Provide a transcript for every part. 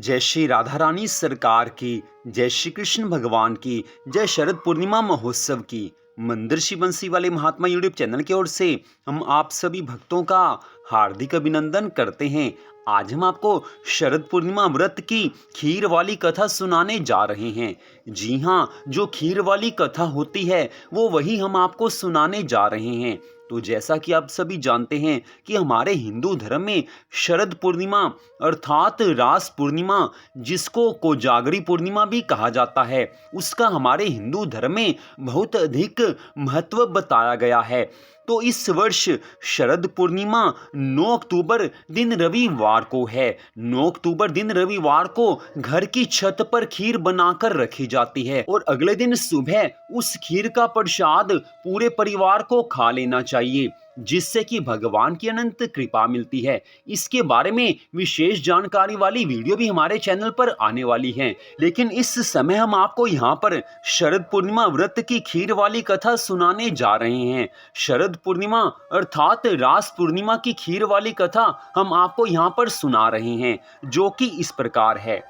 जय श्री राधा रानी सरकार की, जय श्री कृष्ण भगवान की, जय शरद पूर्णिमा महोत्सव की। मंदिर श्री बंसी वाले महात्मा यूट्यूब चैनल की ओर से हम आप सभी भक्तों का हार्दिक अभिनंदन करते हैं। आज हम आपको शरद पूर्णिमा व्रत की खीर वाली कथा सुनाने जा रहे हैं। जी हाँ, जो खीर वाली कथा होती है वो वही हम आपको सुनाने जा रहे हैं। तो जैसा कि आप सभी जानते हैं कि हमारे हिंदू धर्म में शरद पूर्णिमा अर्थात रास पूर्णिमा, जिसको कोजागरी पूर्णिमा भी कहा जाता है, उसका हमारे हिंदू धर्म में बहुत अधिक महत्व बताया गया है। तो इस वर्ष शरद पूर्णिमा 9 अक्टूबर दिन रविवार को है। 9 अक्टूबर दिन रविवार को घर की छत पर खीर बनाकर रखी जाती है और अगले दिन सुबह उस खीर का प्रसाद पूरे परिवार को खा लेना चाहिए, जिससे कि भगवान की अनंत कृपा मिलती है। इसके बारे में विशेष जानकारी वाली वीडियो भी हमारे चैनल पर आने वाली है, लेकिन इस समय हम आपको यहाँ पर शरद पूर्णिमा व्रत की खीर वाली कथा सुनाने जा रहे हैं। शरद पूर्णिमा अर्थात रास पूर्णिमा की खीर वाली कथा हम आपको यहाँ पर सुना रहे हैं, जो कि इस प्रकार है।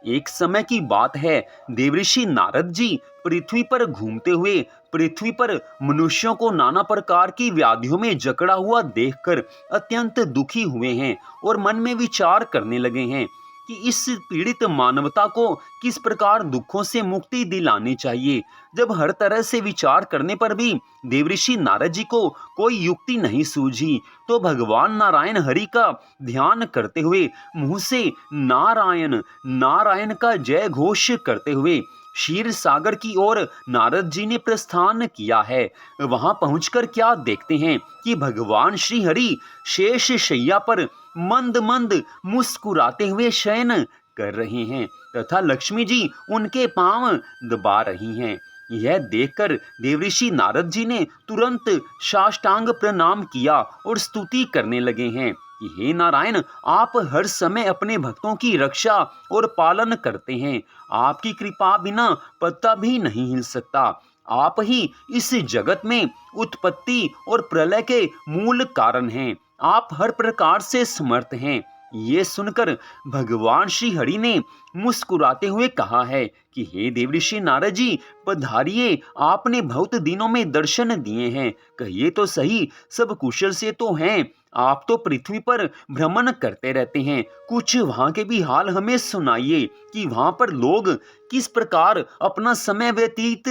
एक समय की बात है, देवऋषि नारद जी पृथ्वी पर घूमते हुए पृथ्वी पर मनुष्यों को नाना प्रकार की व्याधियों में जकड़ा हुआ देखकर अत्यंत दुखी हुए हैं और मन में विचार करने लगे हैं कि इस पीड़ित मानवता को किस प्रकार दुखों से मुक्ति दिलानी चाहिए। जब हर तरह से विचार करने पर भी देवऋषि नारद जी को कोई युक्ति नहीं सूझी, तो भगवान नारायण हरि का ध्यान करते हुए मुंह से नारायण नारायण का जय घोष करते हुए क्षीर सागर की ओर नारद जी ने प्रस्थान किया है। वहां पहुंचकर क्या देखते हैं कि भगवान श्री हरि शेष शैया पर मंद मंद मुस्कुराते हुए शयन कर रहे हैं तथा लक्ष्मी जी उनके पांव दबा रही हैं। यह देखकर देवऋषि नारद जी ने तुरंत साष्टांग प्रणाम किया और स्तुति करने लगे हैं कि हे नारायण, आप हर समय अपने भक्तों की रक्षा और पालन करते हैं। आपकी कृपा बिना पत्ता भी नहीं हिल सकता। आप ही इस जगत में उत्पत्ति और प्रलय के मूल कारण हैं। आप हर प्रकार से समर्थ हैं। ये सुनकर भगवान श्री हरि ने मुस्कुराते हुए कहा है कि हे देवऋषि नारद जी, पधारिए। आपने बहुत दिनों में दर्शन दिए हैं। कहिए तो सही, सब कुशल से तो हैं? आप तो पृथ्वी पर भ्रमण करते रहते हैं, कुछ वहां के भी हाल हमें सुनाइए कि वहां पर लोग किस प्रकार अपना समय व्यतीत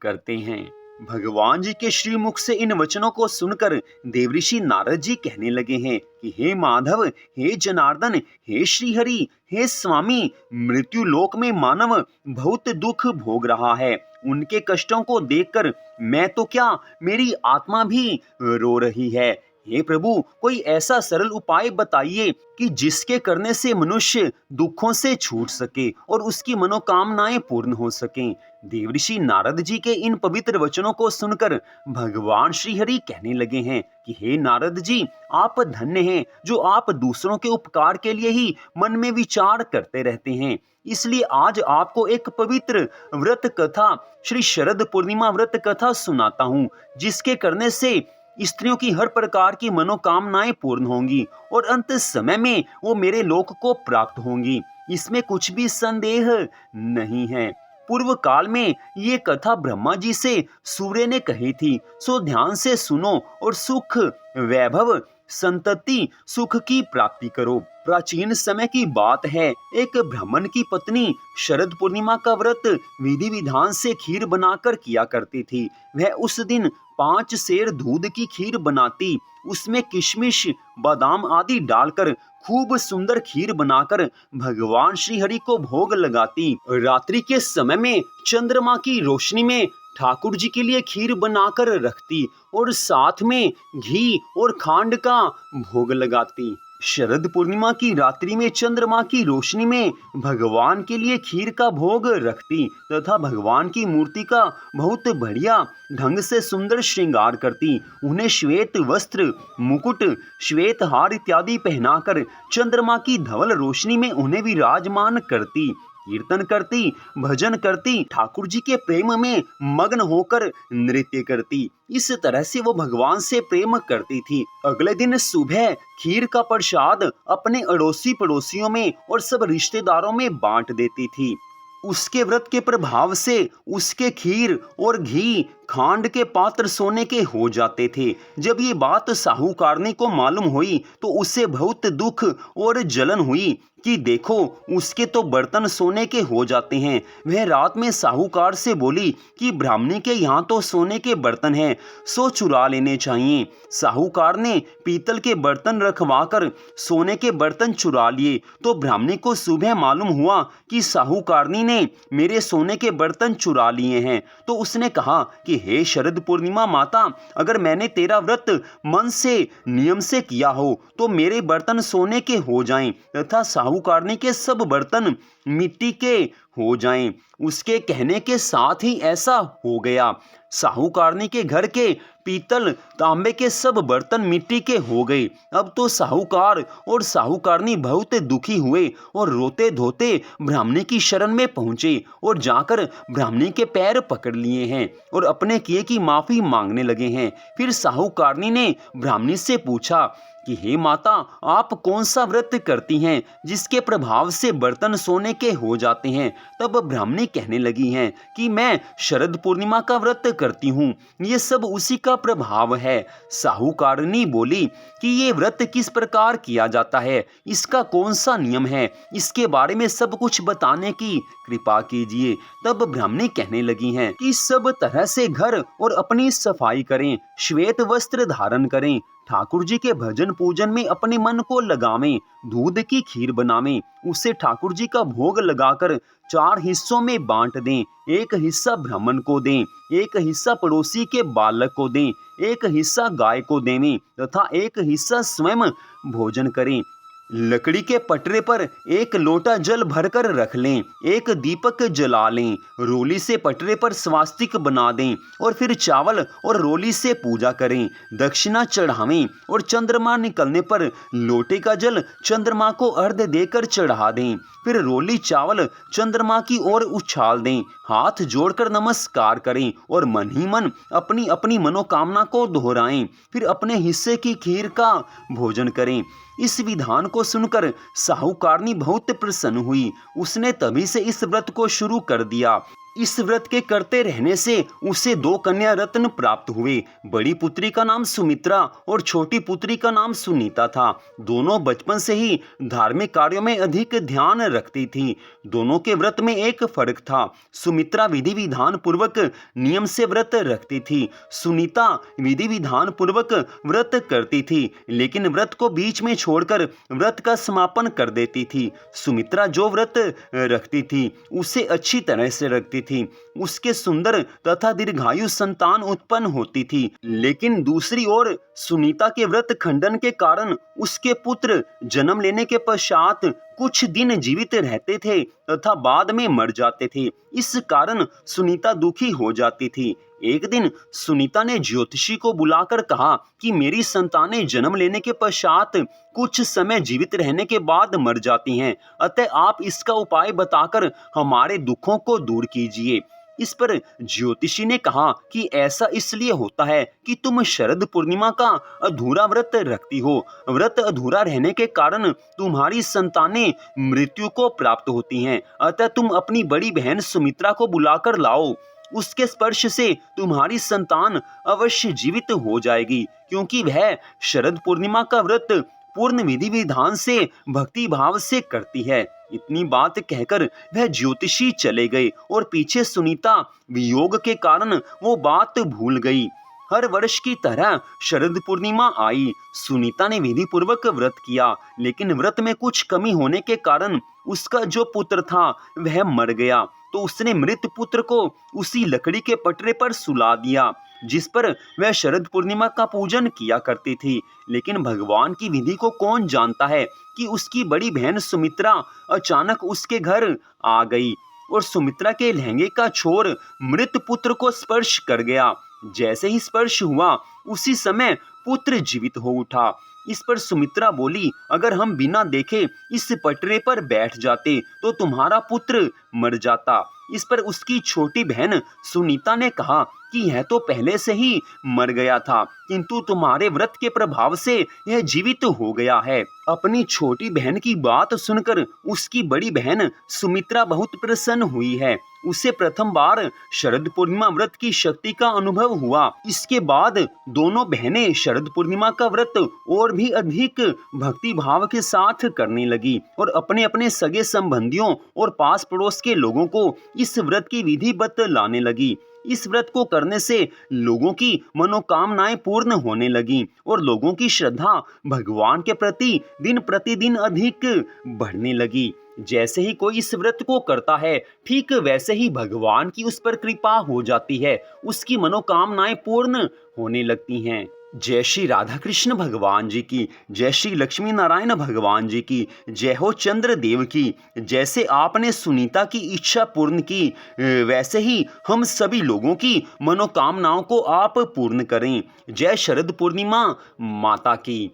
करते हैं। भगवान जी के श्रीमुख से इन वचनों को सुनकर देवऋषि नारद जी कहने लगे हैं कि हे माधव, हे जनार्दन, हे श्रीहरि, हे स्वामी, मृत्यु लोक में मानव बहुत दुख भोग रहा है। उनके कष्टों को देखकर मैं तो क्या, मेरी आत्मा भी रो रही है। हे प्रभु, कोई ऐसा सरल उपाय बताइए कि जिसके करने से मनुष्य दुखों से छूट सके और उसकी मनोकामनाएं पूर्ण हो सकें। देवऋषि नारद जी के इन पवित्र वचनों को सुनकर भगवान श्री हरि कहने लगे हैं कि हे नारद जी, आप धन्य हैं जो आप दूसरों के उपकार के लिए ही मन में विचार करते रहते हैं। इसलिए आज आपको एक पवित्र व्रत कथा, श्री शरद पूर्णिमा व्रत कथा सुनाता हूँ, जिसके करने से स्त्रियों की हर प्रकार की मनोकामनाएं पूर्ण होंगी और अंत समय में वो मेरे लोक को प्राप्त होंगी। इसमें कुछ भी संदेह नहीं है। पूर्व काल में ये कथा ब्रह्मा जी से सूर्य ने कही थी, सो ध्यान से सुनो और सुख, वैभव, संतति, सुख की प्राप्ति करो। प्राचीन समय की बात है, एक ब्राह्मण की पत्नी शरद पूर्णिमा का व्रत विधि विधान से खीर बनाकर किया करती थी। वह उस दिन 5 सेर दूध की खीर बनाती, उसमें किशमिश, बादाम आदि डालकर खूब सुंदर खीर बनाकर भगवान श्री हरि को भोग लगाती। रात्रि के समय में चंद्रमा की रोशनी में ठाकुर जी के लिए खीर बनाकर रखती और साथ में घी और खांड का भोग लगाती। शरद पूर्णिमा की रात्रि में चंद्रमा की रोशनी में भगवान के लिए खीर का भोग रखती तथा भगवान की मूर्ति का बहुत बढ़िया ढंग से सुंदर श्रृंगार करती। उन्हें श्वेत वस्त्र, मुकुट, श्वेत हार इत्यादि पहनाकर चंद्रमा की धवल रोशनी में उन्हें विराजमान करती। कीर्तन करती, भजन करती, ठाकुर जी के प्रेम में मग्न होकर नृत्य करती। इस तरह से वो भगवान से प्रेम करती थी। अगले दिन सुबह खीर का प्रसाद अपने अड़ोसी पड़ोसियों में और सब रिश्तेदारों में बांट देती थी। उसके व्रत के प्रभाव से उसके खीर और घी खांड के पात्र सोने के हो जाते थे। जब ये बात साहूकारनी को मालूम हुई तो उसे बहुत दुख और जलन हुई कि देखो उसके तो बर्तन सोने के हो जाते हैं। वह रात में साहूकार से बोली कि ब्राह्मणी के यहाँ तो सोने के बर्तन हैं, सो चुरा लेने चाहिए। साहूकार ने पीतल के बर्तन रखवाकर सोने के बर्तन चुरा लिए तो ब्राह्मणी को सुबह मालूम हुआ कि साहूकारनी ने मेरे सोने के बर्तन चुरा लिए हैं। तो उसने कहा कि हे शरद पूर्णिमा माता, अगर मैंने तेरा व्रत मन से नियम से किया हो तो मेरे बर्तन सोने के हो जाएं तथा साहूकारनी के सब बर्तन मिट्टी के हो जाएं। उसके कहने के साथ ही ऐसा हो गया। साहूकारनी के घर के पीतल तांबे के सब बर्तन मिट्टी के हो गए। अब तो साहूकार और साहूकारनी बहुत दुखी हुए और रोते धोते ब्राह्मणी की शरण में पहुंचे और जाकर ब्राह्मणी के पैर पकड़ लिए हैं और अपने किए की माफी मांगने लगे हैं। फिर साहूकारनी ने ब्राह्मणी से पूछा कि हे माता, आप कौन सा व्रत करती हैं जिसके प्रभाव से बर्तन सोने के हो जाते हैं। तब ब्राह्मणी कहने लगी हैं कि मैं शरद पूर्णिमा का व्रत करती हूँ, ये सब उसी का प्रभाव है। साहूकारनी बोली कि ये व्रत किस प्रकार किया जाता है, इसका कौन सा नियम है, इसके बारे में सब कुछ बताने की कृपा कीजिए। तब ब्राह्मणी कहने लगी हैं कि सब तरह से घर और अपनी सफाई करें, श्वेत वस्त्र धारण करें, ठाकुर जी के भजन पूजन में अपने मन को लगावें, दूध की खीर बनावें, उसे ठाकुर जी का भोग लगाकर 4 हिस्सों में बांट दें। एक हिस्सा ब्राह्मण को दें, एक हिस्सा पड़ोसी के बालक को दें, एक हिस्सा गाय को देवें तथा एक हिस्सा स्वयं भोजन करें। लकड़ी के पटरे पर एक लोटा जल भरकर रख लें, एक दीपक जला लें, रोली से पटरे पर स्वास्तिक बना दें और फिर चावल और रोली से पूजा करें, दक्षिणा चढ़ावें और चंद्रमा निकलने पर लोटे का जल चंद्रमा को अर्घ्य देकर चढ़ा दें। फिर रोली चावल चंद्रमा की ओर उछाल दें, हाथ जोड़कर नमस्कार करें और मन ही मन अपनी अपनी मनोकामना को दोहराएं। फिर अपने हिस्से की खीर का भोजन करें। इस विधान को सुनकर साहूकारनी बहुत प्रसन्न हुई। उसने तभी से इस व्रत को शुरू कर दिया। इस व्रत के करते रहने से उसे 2 कन्या रत्न प्राप्त हुए। बड़ी पुत्री का नाम सुमित्रा और छोटी पुत्री का नाम सुनीता था। दोनों बचपन से ही धार्मिक कार्यों में अधिक ध्यान रखती थी। दोनों के व्रत में एक फर्क था। सुमित्रा विधि विधान पूर्वक नियम से व्रत रखती थी, सुनीता विधि विधान पूर्वक व्रत करती थी लेकिन व्रत को बीच में छोड़कर व्रत का समापन कर देती थी। सुमित्रा जो व्रत रखती थी उसे अच्छी तरह से रखती थी, उसके सुंदर तथा दीर्घायु संतान उत्पन्न होती थी। लेकिन दूसरी ओर सुनीता के व्रत खंडन के कारण उसके पुत्र जन्म लेने के पश्चात कुछ दिन जीवित रहते थे तथा बाद में मर जाते थे। इस कारण सुनीता दुखी हो जाती थी। एक दिन सुनीता ने ज्योतिषी को बुलाकर कहा कि मेरी संतानें जन्म लेने के पश्चात कुछ समय जीवित रहने के बाद मर जाती हैं, अतः आप इसका उपाय बताकर हमारे दुखों को दूर कीजिए। इस पर ज्योतिषी ने कहा कि ऐसा इसलिए होता है कि तुम शरद पूर्णिमा का अधूरा व्रत रखती हो। व्रत अधूरा रहने के कारण तुम्हारी संतानें मृत्यु को प्राप्त होती हैं, अतः तुम अपनी बड़ी बहन सुमित्रा को बुलाकर लाओ। उसके स्पर्श से तुम्हारी संतान अवश्य जीवित हो जाएगी, क्योंकि वह शरद पूर्णिमा का व्रत पूर्ण विधि विधान से भक्ति भाव से करती है। इतनी बात कहकर वह ज्योतिषी चले गए और पीछे सुनीता वियोग के कारण वो बात भूल गई। हर वर्ष की तरह शरद पूर्णिमा आई। सुनीता ने विधि पूर्वक व्रत किया, लेकिन व्रत में कुछ कमी होने के कारण उसका जो पुत्र था वह मर गया। तो उसने मृत पुत्र को उसी लकड़ी के पटरे पर सुला दिया जिस पर वह शरद पूर्णिमा का पूजन किया करती थी। लेकिन भगवान की विधि को कौन जानता है कि उसकी बड़ी बहन सुमित्रा अचानक उसके घर आ गई और सुमित्रा के लहंगे का छोर मृत पुत्र को स्पर्श कर गया। जैसे ही स्पर्श हुआ उसी समय पुत्र जीवित हो उठा। इस पर सुमित्रा बोली, अगर हम बिना देखे इस पटरे पर बैठ जाते तो तुम्हारा पुत्र मर जाता। इस पर उसकी छोटी बहन सुनीता ने कहा कि यह तो पहले से ही मर गया था, किंतु तुम्हारे व्रत के प्रभाव से यह जीवित हो गया है। अपनी छोटी बहन की बात सुनकर उसकी बड़ी बहन सुमित्रा बहुत प्रसन्न हुई है। उसे प्रथम बार शरद पूर्णिमा व्रत की शक्ति का अनुभव हुआ। इसके बाद दोनों बहनें शरद पूर्णिमा का व्रत और भी अधिक भक्ति भाव के साथ करने लगी और अपने अपने सगे संबंधियों और पास पड़ोस के लोगों को इस व्रत की विधि बतलाने लगी। इस व्रत को करने से लोगों की मनोकामनाएं पूर्ण होने लगी और लोगों की श्रद्धा भगवान के प्रति दिन प्रतिदिन अधिक बढ़ने लगी। जैसे ही कोई इस व्रत को करता है, ठीक वैसे ही भगवान की उस पर कृपा हो जाती है, उसकी मनोकामनाएं पूर्ण होने लगती हैं। जय श्री राधा कृष्ण भगवान जी की, जय श्री लक्ष्मी नारायण भगवान जी की, जय हो चंद्र देव की। जैसे आपने सुनीता की इच्छा पूर्ण की, वैसे ही हम सभी लोगों की मनोकामनाओं को आप पूर्ण करें। जय शरद पूर्णिमा माता की।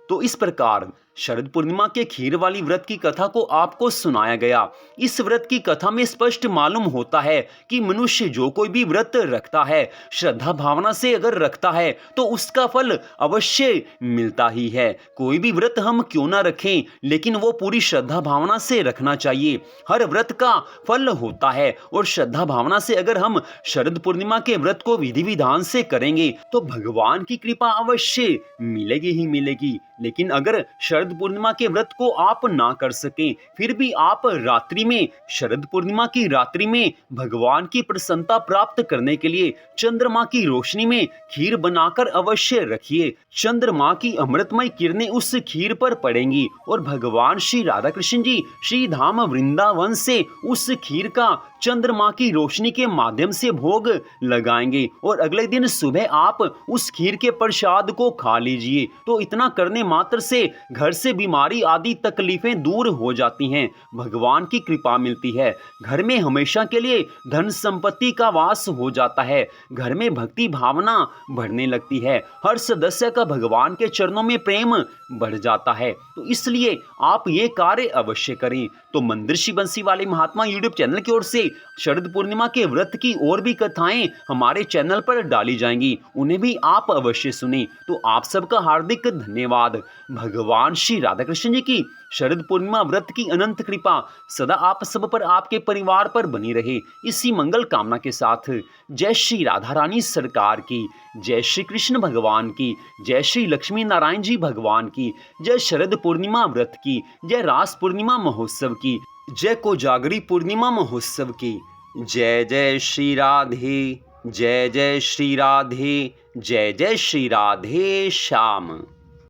तो इस प्रकार शरद पूर्णिमा के खीर वाली व्रत की कथा को आपको सुनाया गया। इस व्रत की कथा में स्पष्ट मालूम होता है कि मनुष्य जो कोई भी व्रत रखता है, श्रद्धा भावना से अगर रखता है तो उसका फल अवश्य मिलता ही है। कोई भी व्रत हम क्यों ना रखें, लेकिन वो पूरी श्रद्धा भावना से रखना चाहिए। हर व्रत का फल होता है और श्रद्धा भावना से अगर हम शरद पूर्णिमा के व्रत को विधि विधान से करेंगे तो भगवान की कृपा अवश्य मिलेगी ही मिलेगी। लेकिन अगर शरद पूर्णिमा के व्रत को आप ना कर सकें, फिर भी आप रात्रि में, शरद पूर्णिमा की रात्रि में भगवान की प्रसन्नता प्राप्त करने के लिए चंद्रमा की रोशनी में खीर बनाकर अवश्य रखिए। चंद्रमा की अमृतमय किरणें उस खीर पर पड़ेंगी और भगवान श्री राधा कृष्ण जी श्री धाम वृंदावन से उस खीर का चंद्रमा की रोशनी के माध्यम से भोग लगाएंगे और अगले दिन सुबह आप उस खीर के प्रसाद को खा लीजिए। तो इतना करने मात्र से घर से बीमारी आदि तकलीफें दूर हो जाती हैं, भगवान की कृपा मिलती है। घर में हमेशा के लिए धन संपत्ति का वास हो जाता है, घर में भक्ति भावना बढ़ने लगती है, हर सदस्य का भगवान के चरणों में प्रेम बढ़ जाता है। तो इसलिए आप ये कार्य अवश्य करें। तो मंदिर बंसी वाले महात्मा यूट्यूब चैनल की ओर से शरद पूर्णिमा के व्रत की और भी कथाएं हमारे चैनल पर डाली जाएंगी, उन्हें भी आप अवश्य सुनें। तो आप सबका हार्दिक धन्यवाद। भगवान श्री राधा कृष्ण जी की शरद पूर्णिमा व्रत की अनंत कृपा सदा आप सब पर, आपके परिवार पर बनी रहे, इसी मंगल कामना के साथ जय श्री राधा रानी सरकार की, जय श्री कृष्ण भगवान की, जय श्री लक्ष्मी नारायण जी भगवान की, जय शरद पूर्णिमा व्रत की, जय रास पूर्णिमा महोत्सव की, जय कोजागरी पूर्णिमा महोत्सव की। जय जय श्री राधे, जय जय श्री राधे, जय जय श्री राधे श्याम।